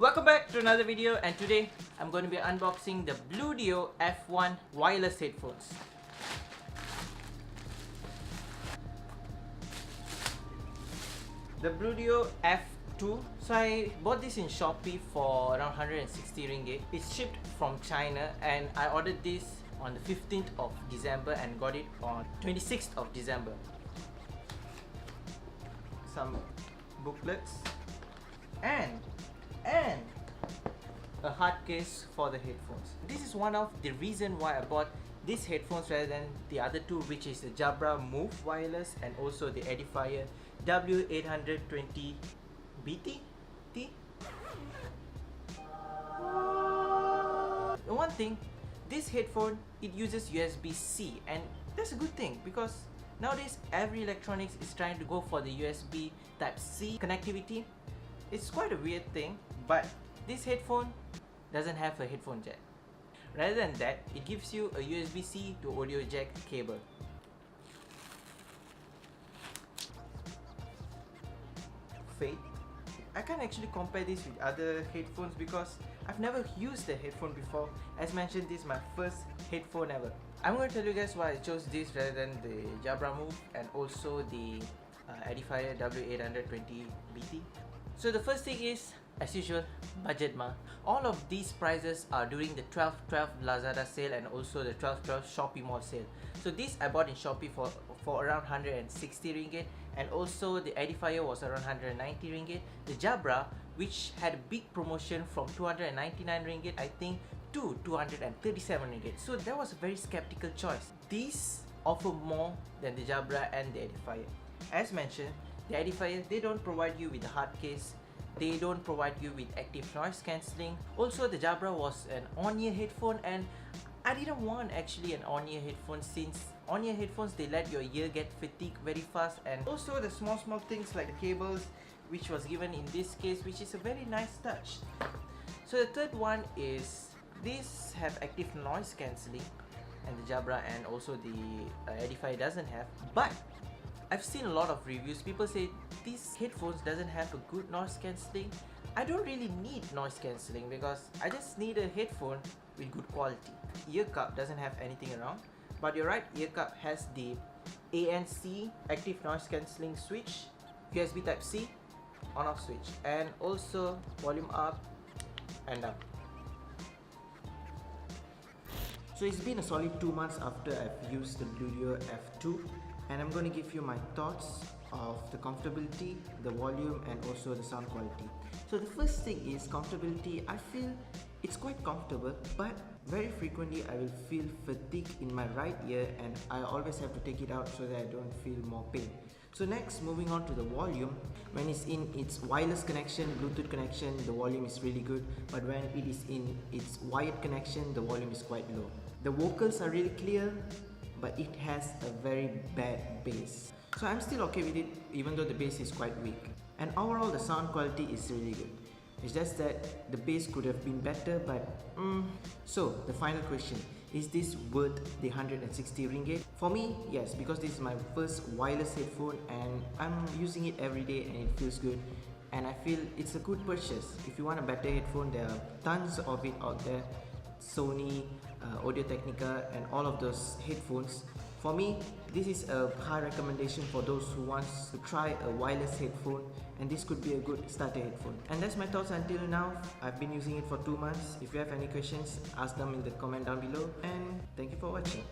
Welcome back to another video, and today I'm going to be unboxing the Bluedio F1 wireless headphones. The Bluedio F2. So I bought this in Shopee for around 160 ringgit. It's shipped from China and I ordered this on the 15th of December and got it on 26th of December. Some booklets and a hard case for the headphones. This is one of the reason why I bought these headphones rather than the other two, which is the Jabra Move wireless and also the Edifier W820 BT. One thing, this headphone, it uses USB-C, and that's a good thing because nowadays every electronics is trying to go for the USB Type-C connectivity. It's quite a weird thing, but this headphone doesn't have a headphone jack. Rather than that, it gives you a USB-C to audio jack cable. Fade. I can't actually compare this with other headphones because I've never used the headphone before. As mentioned, this is my first headphone ever. I'm going to tell you guys why I chose this rather than the Jabra Move and also the Edifier W820 BT. So the first thing is, as usual, budget ma. All of these prices are during the 12/12 Lazada sale and also the 12/12 Shopee Mall sale. So this I bought in Shopee for around 160 ringgit, and also the Edifier was around 190 ringgit. The Jabra, which had a big promotion from 299 ringgit I think to 237 ringgit. So that was a very skeptical choice. These offer more than the Jabra and the Edifier. As mentioned, the Edifier, they don't provide you with a hard case. They don't provide you with active noise cancelling. Also, the Jabra was an on-ear headphone, and I didn't want actually an on-ear headphone since on-ear headphones, they let your ear get fatigued very fast, and also the small things like the cables, which was given in this case, which is a very nice touch. So the third one is, these have active noise cancelling, and the Jabra and also the Edifier doesn't have. But I've seen a lot of reviews. People say these headphones doesn't have a good noise cancelling. I don't really need noise cancelling because I just need a headphone with good quality. Ear cup doesn't have anything around, but your right ear cup has the ANC active noise cancelling switch, USB Type-C on-off switch, and also volume up and down. So it's been a solid 2 months after I've used the Bluedio F2, and I'm going to give you my thoughts of the comfortability, the volume, and also the sound quality. So the first thing is comfortability. I feel it's quite comfortable, but very frequently I will feel fatigue in my right ear, and I always have to take it out so that I don't feel more pain. So next, moving on to the volume. When it's in its wireless connection, Bluetooth connection, the volume is really good, but when it is in its wired connection, the volume is quite low. The vocals are really clear, but it has a very bad bass. So I'm still okay with it, even though the bass is quite weak. And overall, the sound quality is really good. It's just that the bass could have been better, but So the final question, is this worth the 160 ringgit? For me, yes, because this is my first wireless headphone and I'm using it every day and it feels good. And I feel it's a good purchase. If you want a better headphone, there are tons of it out there. Sony, Audio-Technica, and all of those headphones. For me, this is a high recommendation for those who wants to try a wireless headphone, and this could be a good starter headphone. And that's my thoughts until now. I've been using it for 2 months. If you have any questions, ask them in the comment down below, and thank you for watching.